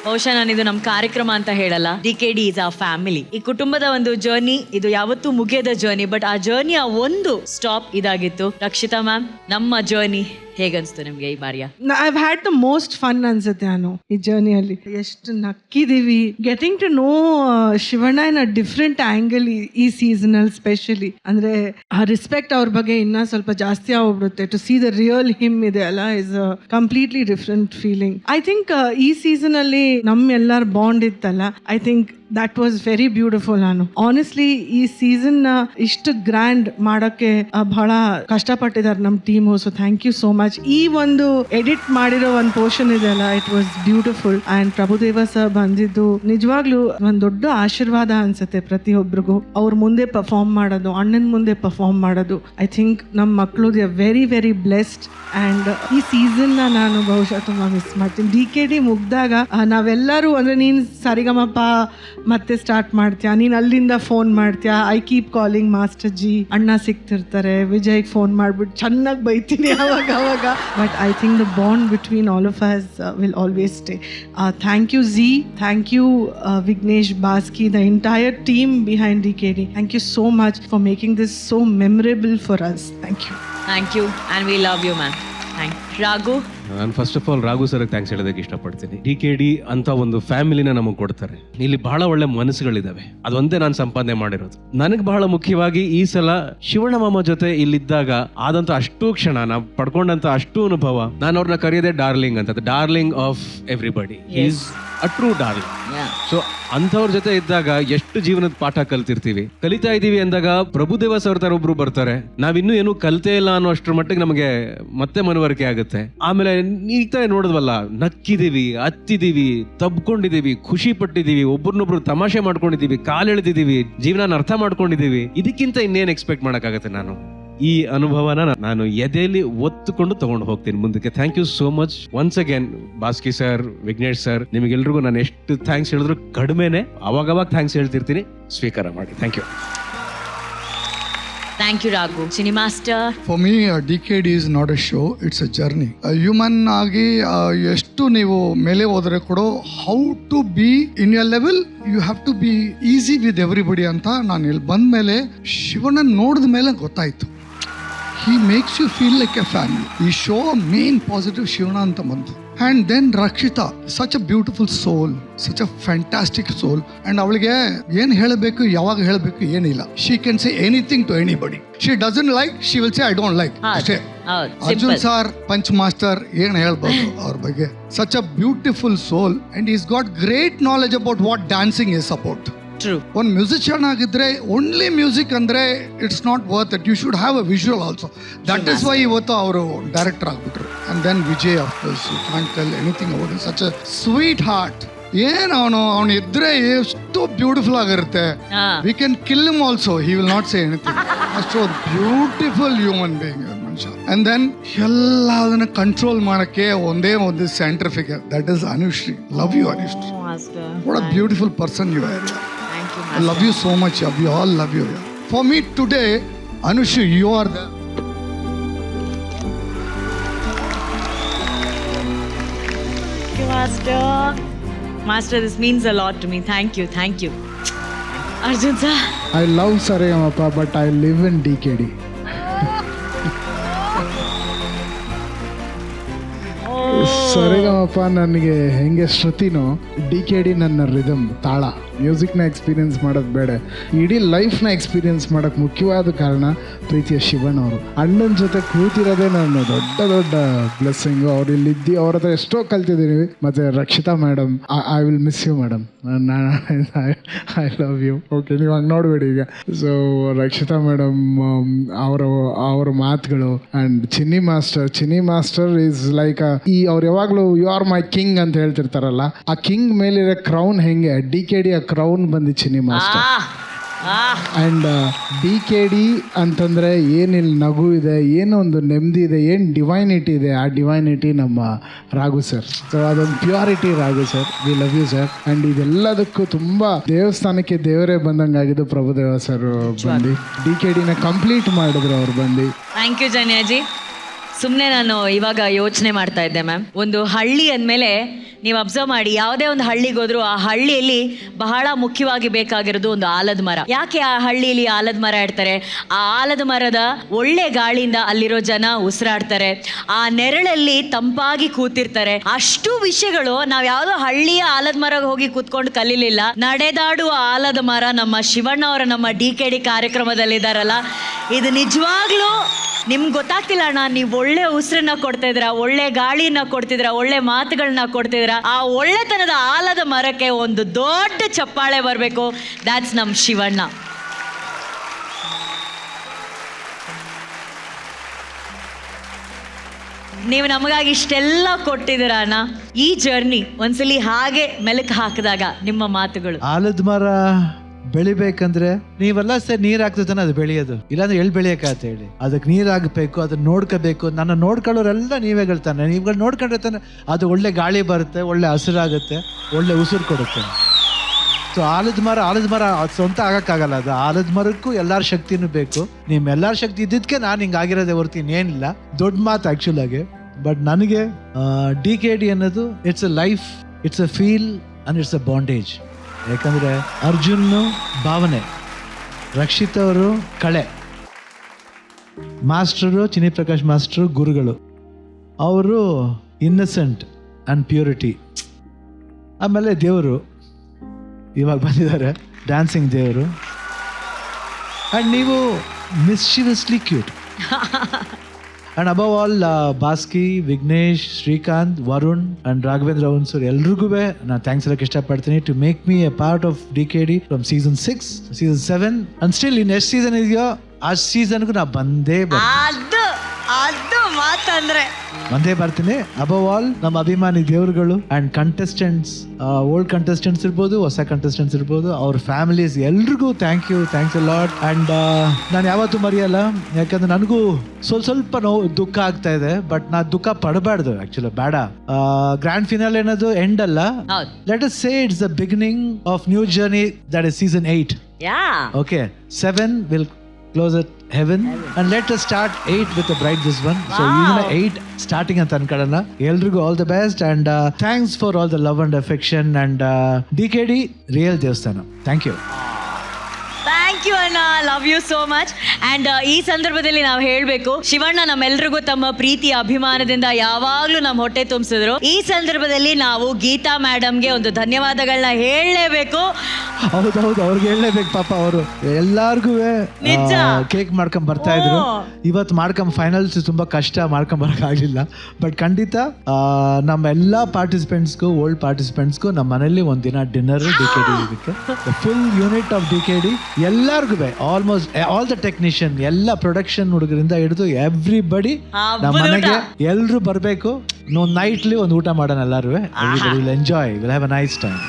ಬಹುಶಃ ನಾನು ಇದು ನಮ್ಮ ಕಾರ್ಯಕ್ರಮ ಅಂತ ಹೇಳಲ್ಲ, DKD ಇಸ್ ಆ ಫ್ಯಾಮಿಲಿ. ಈ ಕುಟುಂಬದ ಒಂದು ಜರ್ನಿ ಇದು ಯಾವತ್ತೂ ಮುಗಿಯದ ಜರ್ನಿ, ಬಟ್ ಆ ಜರ್ನಿಯ ಒಂದು ಸ್ಟಾಪ್ ಇದಾಗಿತ್ತು. ರಕ್ಷಿತಾ ಮ್ಯಾಮ್, ನಮ್ಮ ಜರ್ನಿ ಹೇಗನ್ಸ್ತು ನಿಮ್ಗೆ ಈ ಬಾರಿಯ? I've had the most fun ಅನ್ಸುತ್ತೆ ನಾನು ಈ ಜರ್ನಿಯಲ್ಲಿ. ಎಷ್ಟು ನಕ್ಕಿದೀವಿ, getting to know Shivanna in a different angle ಈ ಸೀಸನಲ್ಲಿ ಸ್ಪೆಷಲಿ. ಅಂದ್ರೆ ಆ ರೆಸ್ಪೆಕ್ಟ್ ಅವ್ರ ಬಗ್ಗೆ ಇನ್ನ ಸ್ವಲ್ಪ ಜಾಸ್ತಿ ಆಗ್ಬಿಡುತ್ತೆ. To see the real him ಇದೆ ಅಲ್ಲ, is a completely different feeling. I think ಈ ಸೀಸನ್ ಅಲ್ಲಿ ನಮ್ಮೆಲ್ಲರ ಬಾಂಡ್ ಇತ್ತಲ್ಲ, I think that was very beautiful. ನಾನು ಆನೆಸ್ಟ್ಲಿ ಈ ಸೀಸನ್ ಇಷ್ಟು ಗ್ರ್ಯಾಂಡ್ ಮಾಡೋಕ್ಕೆ ಬಹಳ ಕಷ್ಟಪಟ್ಟಿದ್ದಾರೆ ನಮ್ಮ team. So thank you so much. ಈ ಒಂದು ಎಡಿಟ್ ಮಾಡಿರೋ ಒಂದು ಪೋರ್ಷನ್ ಇದೆಯಲ್ಲ, it was beautiful. And Prabhudeva sir ಬಂದಿದ್ದು ನಿಜವಾಗ್ಲೂ ಒಂದ್ ದೊಡ್ಡ ಆಶೀರ್ವಾದ ಅನ್ಸುತ್ತೆ ಪ್ರತಿಯೊಬ್ಬರಿಗೂ. ಅವ್ರ ಮುಂದೆ ಪರ್ಫಾರ್ಮ್ ಮಾಡೋದು, ಅಣ್ಣನ ಮುಂದೆ ಪರ್ಫಾರ್ಮ್ ಮಾಡೋದು, ಐ ಥಿಂಕ್ ನಮ್ಮ ಮಕ್ಕಳು they are very very blessed. And ಈ ಸೀಸನ್ ನಾನು ಬಹುಶಃ ತುಂಬಾ ಮಿಸ್ ಮಾಡ್ತೀನಿ. DKD ಮುಗ್ದಾಗ ನಾವೆಲ್ಲರೂ ಅಂದ್ರೆ ನೀನ್ ಸರಿಗಮಪ ಮತ್ತೆ ಸ್ಟಾರ್ಟ್ ಮಾಡ್ತೀಯಾ, ನೀನ್ ಅಲ್ಲಿಂದ ಫೋನ್ ಮಾಡ್ತೀಯಾ, I keep calling master ji, ಅಣ್ಣ ಸಿಗ್ತಿರ್ತಾರೆ, ವಿಜಯ್ ಫೋನ್ ಮಾಡ್ಬಿಟ್ಟು ಚೆನ್ನಾಗಿ ಬೈತೀನಿ ಅವಾಗ. But I think the bond between all of us will always stay. Thank you ji, thank you Vighnesh Baski, the entire team behind DKD. Thank you so much for making this so memorable for us. Thank you. Thank you and we love you ma'am. Thank you. Raghu, ನಾನು first of all Raghu ಸರ್ಗೆ thanks ಹೇಳೋದಕ್ಕೆ ಇಷ್ಟಪಡ್ತೀನಿ. DKD ಅಂತ ಒಂದು ಫ್ಯಾಮಿಲಿನ ನಮಗೆ ಕೊಡ್ತಾರೆ. ಇಲ್ಲಿ ಬಹಳ ಒಳ್ಳೆ ಮನಸ್ಸುಗಳಿದ್ದಾವೆ, ಅದೊಂದೇ ನಾನು ಸಂಪಾದನೆ ಮಾಡಿರೋದು. ನನಗೆ ಬಹಳ ಮುಖ್ಯವಾಗಿ ಈ ಸಲ ಶಿವಣ್ಣ ಮಾಮ ಜೊತೆ ಇಲ್ಲಿದ್ದಾಗ ಆದಂತ ಅಷ್ಟು ಕ್ಷಣ, ನಾವು ಪಡ್ಕೊಂಡಂತ ಅಷ್ಟು ಅನುಭವ, ನಾನು ಅವ್ರನ್ನ ಕರೆಯೋದೇ ಡಾರ್ಲಿಂಗ್ ಅಂತ. Darling of everybody, is a true darling. So ಅಂಥವ್ರ ಜೊತೆ ಇದ್ದಾಗ ಎಷ್ಟು ಜೀವನದ ಪಾಠ ಕಲಿತಾ ಇದೀವಿ ಅಂದಾಗ ಪ್ರಭುದೇವ ಸರ್ ತರ ಒಬ್ರು ಬರ್ತಾರೆ. ನಾವಿನ್ನೂ ಏನು ಕಲಿತೇ ಇಲ್ಲ ಅನ್ನೋ ಅಷ್ಟ್ರ ಮಟ್ಟಿಗೆ ನಮಗೆ ಮತ್ತೆ ಮನವರಿಕೆ ಆಗುತ್ತೆ. ಆಮೇಲೆ ಈಗ ನೋಡಿದ್ವಲ್ಲ, ನಕ್ಕಿದೀವಿ, ಹತ್ತಿದೀವಿ, ತಬ್ಕೊಂಡಿದೀವಿ, ಖುಷಿ ಪಟ್ಟಿದೀವಿ, ಒಬ್ರನ್ನೊಬ್ರು ತಮಾಷೆ ಮಾಡ್ಕೊಂಡಿದೀವಿ, ಕಾಲೆಳೆದಿದ್ದೀವಿ, ಜೀವನ ಅರ್ಥ ಮಾಡ್ಕೊಂಡಿದೀವಿ. ಇದಕ್ಕಿಂತ ಇನ್ನೇನು ಎಕ್ಸ್ಪೆಕ್ಟ್ ಮಾಡಕ್ಕಾಗತ್ತೆ? ನಾನು ಈ ಅನುಭವನ ನಾನು ಎದೆಯಲ್ಲಿ ಒತ್ತುಕೊಂಡು ತಗೊಂಡು ಹೋಗ್ತೀನಿ ಮುಂದಕ್ಕೆ. Thank you so much once again Baski sir, Vighnesh sir, ನಿಮಗೆಲ್ರಿಗೂ ನಾನು ಎಷ್ಟು ಥ್ಯಾಂಕ್ಸ್ ಹೇಳಿದ್ರು ಕಡಿಮೆನೆ. ಅವಾಗವಾಗ ಥ್ಯಾಂಕ್ಸ್ ಹೇಳ್ತಿರ್ತೀನಿ, ಸ್ವೀಕಾರ ಮಾಡಿ. Thank you. Thank you Raghu. Chinni master, for me DKD is not a show, it's a journey. Human ಆಗಿ ಎಷ್ಟು ನೀವು ಮೇಲೆ ಹೋದರೆ ಕೂಡ how to be in your level, you have to be easy with everybody ಅಂತ ನಾನು ಇಲ್ಲಿ ಬಂದ ಮೇಲೆ ಶಿವಣ್ಣ ನೋಡಿದ ಮೇಲೆ ಗೊತ್ತಾಯ್ತು. He makes you feel like a family. He show a main positive Shivana anta bantu. And then Rakshita, such a beautiful soul, such a fantastic soul. And avalige ಏನು ಹೇಳಬೇಕು, ಯಾವಾಗ ಹೇಳಬೇಕು ಏನಿಲ್ಲ. She can say anything to anybody. She doesn't like, she will say I don't like. ಅಷ್ಟೇ. Arjun sir, punch master, ಏನು ಹೇಳ್ಬೋದು ಅವ್ರ ಬಗ್ಗೆ. Such a beautiful soul and he's got great knowledge about what dancing is about. ಒಂದು musician ಆಗಿದ್ರೆ only music ಅಂದ್ರೆ it's not worth it. You should have a visual also. That is why ಇವತ್ತು ಅವರು director ಆಗ್ಬಿಟ್ರು. And then Vijay, of course you can't tell anything about him. Such a sweet heart. ಏನ್ ಅವನು ಇದ್ರೆ ಎಷ್ಟು beautiful ಆಗಿರುತ್ತೆ. We can kill him also, he will not say anything. ಅಷ್ಟು beautiful human being ಮನುಷ್ಯ. ಅಂಡ್ ದೆನ್ ಎಲ್ಲದನ್ನ control ಮಾಡಕ್ಕೆ ಒಂದೇ ಒಂದು centre figure, that is Anushree. Love you Anushree. What a beautiful person you are. I love you so much. We all love you. For me today, Anushri, you are the Master, this means a lot to me. Thank you. Arjun sir, I love Saregama, but I live in DKD. ಸರಿಗಮಪ ನನಗೆ ಹೆಂಗೆ ಶ್ರುತಿನೋ, DKD ನನ್ನ rhythm, ತಾಳ. ಮ್ಯೂಸಿಕ್ನ experience ಮಾಡೋದು ಬೇಡ, ಇಡೀ ಲೈಫ್ನ experience ಮಾಡೋಕ್ಕೆ ಮುಖ್ಯವಾದ ಕಾರಣ ಪ್ರೀತಿಯ ಶಿವಣ್ಣ ಅವರು. ಅಣ್ಣನ ಜೊತೆ ಕೂತಿರೋದೇ ನಾನು ದೊಡ್ಡ ಬ್ಲೆಸ್ಸಿಂಗು. ಅವ್ರು ಇಲ್ಲಿದ್ದು ಅವ್ರ ಹತ್ರ ಎಷ್ಟೋ ಕಲ್ತಿದ್ದೀವಿ. ಮತ್ತು Rakshita madam, I will miss you madam. I love you. Okay, ನೀವು ಹಂಗೆ ನೋಡಬೇಡಿ ಈಗ. ಸೊ ರಕ್ಷಿತಾ ಮೇಡಮ್ ಅವರ ಮಾತುಗಳು. And Chinni master is like ಅವ್ರು ಯಾವಾಗಲೂ ಯು ಆರ್ ಮೈ ಕಿಂಗ್ ಅಂತ ಹೇಳ್ತಿರ್ತಾರಲ್ಲ, ಆ ಕಿಂಗ್ ಮೇಲಿರೋ ಕ್ರೌನ್ ಹೆಂಗೆ, DKD ಆ ಕ್ರೌನ್ ಬಂದು ಚಿನ್ನಿ ಮಾಸ್ಟರ್. ಆ್ಯಂಡ್ DKD ಅಂತಂದರೆ ಏನಿಲ್ಲ ನಗು ಇದೆ, ಏನೋ ಒಂದು ನೆಮ್ಮದಿ ಇದೆ, ಏನು ಡಿವೈನಿಟಿ ಇದೆ, ಆ ಡಿವೈನಿಟಿ ನಮ್ಮ ರಾಘು ಸರ್. ಸೊ ಅದೊಂದು purity Raghu sir. We love you sir. And ಇದೆಲ್ಲದಕ್ಕೂ ತುಂಬ ದೇವಸ್ಥಾನಕ್ಕೆ ದೇವರೇ ಬಂದಂಗಾಗಿದ್ದು ಪ್ರಭುದೇವ ಸರ್ ಬಂದು DKDನ ಕಂಪ್ಲೀಟ್ ಮಾಡಿದ್ರು ಅವ್ರು ಬಂದು. Thank you Janyaji. ಸುಮ್ಮನೆ ನಾನು ಇವಾಗ ಯೋಚನೆ ಮಾಡ್ತಾ ಇದ್ದೆ ಮ್ಯಾಮ್. ಒಂದು ಹಳ್ಳಿ ಅಂದಮೇಲೆ ನೀವು ಅಬ್ಸರ್ವ್ ಮಾಡಿ, ಯಾವುದೇ ಒಂದು ಹಳ್ಳಿಗೆ ಹೋದ್ರು ಆ ಹಳ್ಳಿಯಲ್ಲಿ ಬಹಳ ಮುಖ್ಯವಾಗಿ ಬೇಕಾಗಿರೋದು ಒಂದು ಆಲದ ಮರ. ಯಾಕೆ ಆ ಹಳ್ಳಿಯಲ್ಲಿ ಆಲದ ಮರ ಇಡ್ತಾರೆ? ಆ ಆಲದ ಮರದ ಒಳ್ಳೆ ಗಾಳಿಯಿಂದ ಅಲ್ಲಿರೋ ಜನ ಉಸಿರಾಡ್ತಾರೆ, ಆ ನೆರಳಲ್ಲಿ ತಂಪಾಗಿ ಕೂತಿರ್ತಾರೆ. ಅಷ್ಟು ವಿಷಯಗಳು ನಾವು ಯಾವುದೋ ಹಳ್ಳಿಯ ಆಲದ ಮರ ಹೋಗಿ ಕೂತ್ಕೊಂಡು ಕಲೀಲಿಲ್ಲ. ನಡೆದಾಡುವ ಆಲದ ಮರ ನಮ್ಮ ಶಿವಣ್ಣ ಅವರ ನಮ್ಮ DKD ಕಾರ್ಯಕ್ರಮದಲ್ಲಿದ್ದಾರಲ್ಲ, ಇದು ನಿಜವಾಗ್ಲೂ ನಿಮ್ಗೆ ಗೊತ್ತಾಗ್ತಿಲ್ಲ ಅಣ್ಣ. ನೀವು ಒಳ್ಳೆ ಉಸಿರನ್ನ ಕೊಡ್ತಾ ಇದ್ರ, ಒಳ್ಳೆ ಗಾಳಿನ ಕೊಡ್ತಿದ್ರ, ಒಳ್ಳೆ ಮಾತುಗಳನ್ನ ಕೊಡ್ತಿದ್ರ. ಆ ಒಳ್ಳೆತನದ ಆಲದ ಮರಕ್ಕೆ ಒಂದು ದೊಡ್ಡ ಚಪ್ಪಾಳೆ ಬರಬೇಕು. ದ್ಯಾಟ್ಸ್ ನಮ್ ಶಿವಣ್ಣ. ನೀವು ನಮಗಾಗಿ ಇಷ್ಟೆಲ್ಲ ಕೊಟ್ಟಿದ್ದೀರ ಅಣ್ಣ. ಈ ಜರ್ನಿ ಒಂದ್ಸಲಿ ಹಾಗೆ ಮೆಲುಕು ಹಾಕಿದಾಗ ನಿಮ್ಮ ಮಾತುಗಳು. ಆಲದ ಮರ ಬೆಳಿಬೇಕಂದ್ರೆ ನೀವೆಲ್ಲ ಸರ್ ನೀರ್ ಹಾಕ್ತಾನೆ ಅದು ಬೆಳೆಯೋದು, ಇಲ್ಲಾಂದ್ರೆ ಎಲ್ಲಿ ಬೆಳೆಯಕಾತ ಹೇಳಿ. ಅದಕ್ಕೆ ನೀರ್ ಹಾಕ್ಬೇಕು, ಅದನ್ನ ನೋಡ್ಕೋಬೇಕು. ನನ್ನ ನೋಡ್ಕೊಳ್ಳೋರೆಲ್ಲ ನೀವೇ ಹೇಳ್ತಾನೆ, ನೀವುಗಳು ನೋಡ್ಕೊಂಡ್ರೆ ತಾನೆ ಅದು ಒಳ್ಳೆ ಗಾಳಿ ಬರುತ್ತೆ, ಒಳ್ಳೆ ಹಸಿರಾಗುತ್ತೆ, ಒಳ್ಳೆ ಉಸಿರು ಕೊಡುತ್ತೆ. ಸೊ ಆಲದ ಮರ ಅದು ಸ್ವಂತ ಆಗಕ್ಕಾಗಲ್ಲ. ಅದು ಆಲದ ಮರಕ್ಕೂ ಎಲ್ಲಾರ ಶಕ್ತಿನೂ ಬೇಕು. ನಿಮ್ಮೆಲ್ಲಾರ ಶಕ್ತಿ ಇದ್ದಿದ್ಕೆ ನಾನು ಹಿಂಗೆ ಆಗಿರೋದೇ ಹೊರ್ತು ಇನ್ನೇನಿಲ್ಲ. ದೊಡ್ಡ ಮಾತು ಆ್ಯಕ್ಚುಲ್ ಆಗಿ. ಬಟ್ ನನಗೆ DKD ಅನ್ನೋದು it's a life, it's a feel and it's a bondage. ಯಾಕಂದರೆ ಅರ್ಜುನ್ನು ಭಾವನೆ, ರಕ್ಷಿತ್ ಅವರು ಕಳೆ, ಮಾಸ್ಟರು ಚಿನಿ ಪ್ರಕಾಶ್ ಮಾಸ್ಟರು ಗುರುಗಳು, ಅವರು ಇನ್ನಸೆಂಟ್ ಆ್ಯಂಡ್ ಪ್ಯೂರಿಟಿ. ಆಮೇಲೆ ದೇವರು ಇವಾಗ ಬಂದಿದ್ದಾರೆ, ಡ್ಯಾನ್ಸಿಂಗ್ ದೇವರು. ಆ್ಯಂಡ್ ನೀವು mischievously cute. And above all Baski, Vighnesh, Srikanth, Varun and Raghavendra Hunsur ಎಲ್ರಿಗೂ ನಾನು ಥ್ಯಾಂಕ್ಸ್ ಹೇಳಕ್ಕೆ ಇಷ್ಟಪಡ್ತೀನಿ to make me a part of DKD from season 6, season 7 and still in ಎಷ್ಟು ಸೀಸನ್ ಇದೆಯೋ ಆ ಸೀಸನ್ಗೂ ನಾ ಬಂದೇ ಬರ್ತೀನಿ. ಅಬವ್ ಆಲ್ ನಮ್ಮ ಅಭಿಮಾನಿ ದೇವರುಗಳು ಆ್ಯಂಡ್ ಕಂಟೆಸ್ಟೆಂಟ್ಸ್, ಓಲ್ಡ್ ಕಂಟೆಸ್ಟೆಂಟ್ಸ್ ಇರ್ಬೋದು, ಹೊಸ ಕಂಟೆಸ್ಟೆಂಟ್ಸ್ ಇರ್ಬೋದು, ಅವ್ರ ಫ್ಯಾಮಿಲೀಸ್ ಎಲ್ರಿಗೂ ಥ್ಯಾಂಕ್ಸ್ ಅ ಲಾಟ್. ಆ್ಯಂಡ್ ನಾನು ಯಾವತ್ತೂ ಮರೆಯಲ್ಲ, ಯಾಕಂದ್ರೆ ನನಗೂ ಸ್ವಲ್ಪ ನೋವು ದುಃಖ ಆಗ್ತಾ ಇದೆ. ಬಟ್ ನಾ ದುಃಖ ಪಡಬಾರ್ದು, ಆಕ್ಚುಲಿ ಬೇಡ. ಗ್ರ್ಯಾಂಡ್ ಫಿನಾಲ್ ಏನದು ಎಂಡ್ ಅಲ್ಲ. Let us say it's the beginning of new journey, that is season 8. Okay, 7 will close at heaven and let us start 8 with a bright this one. So even 8 starting ಅಂತ ಅನ್ಕೊಳ್ಳೋಣ. ಎಲ್ರಿಗೂ all the best and thanks for all the love and affection and DKD real ದೇವಸ್ಥಾನ. Thank you ಅಣ್ಣ, love you so much. And ಈ ಸಂದರ್ಭದಲ್ಲಿ ನಾವು ಹೇಳಬೇಕು, ಶಿವಣ್ಣ ನಮ್ಮೆಲ್ರಿಗೂ ತಮ್ಮ ಪ್ರೀತಿಯ ಅಭಿಮಾನದಿಂದ ಯಾವಾಗ್ಲೂ ನಮ್ಮ ಹೊಟ್ಟೆ ತುಂಬಿಸಿದ್ರು. ಈ ಸಂದರ್ಭದಲ್ಲಿ ನಾವು ಗೀತಾ ಮೇಡಮ್ಗೆ ಒಂದು ಧನ್ಯವಾದಗಳನ್ನ ಹೇಳಲೇಬೇಕು. ಹೌದು, ಅವ್ರಿಗೆ ಹೇಳಲೇಬೇಕು. ಪಾಪ ಅವರು ಎಲ್ಲಾರ್ಗು ಕೇಕ್ ಮಾಡ್ಕೊಂಡ್ ಬರ್ತಾ ಇದ್ರು. ಇವತ್ತು ಮಾಡ್ಕೊಂಡ್ ಫೈನಲ್ಸ್ ತುಂಬಾ ಕಷ್ಟ, ಮಾಡ್ಕೊಂಡ್ ಬರಕ್ ಆಗ್ಲಿಲ್ಲ. ಬಟ್ ಖಂಡಿತ ನಮ್ಮ ಎಲ್ಲಾ ಪಾರ್ಟಿಸಿಪೆಂಟ್ಸ್ಗೂ, ಓಲ್ಡ್ ಪಾರ್ಟಿಸಿಪೆಂಟ್ಸ್ಗೂ ನಮ್ಮ ಮನೇಲಿ ಒಂದಿನ ಡಿನ್ನರ್ DKD ಇದಕ್ಕೆ ಫುಲ್ ಯೂನಿಟ್ ಆಫ್ DKD ಎಲ್ಲಾರ್ಗು, ಆಲ್ಮೋಸ್ಟ್ ಆಲ್ ದ ಟೆಕ್ನಿಷಿಯನ್, ಎಲ್ಲ ಪ್ರೊಡಕ್ಷನ್ ಹುಡುಗರಿಂದ ಹಿಡಿದು ಎವ್ರಿಬಡಿ ನಮ್ಮ ಮನೆಗೆ ಎಲ್ರು ಬರ್ಬೇಕು. ನೈಟ್ಲಿ ಒಂದು ಊಟ ಮಾಡೋಣ ಎಲ್ಲಾರು. Enjoy, will have a nice time.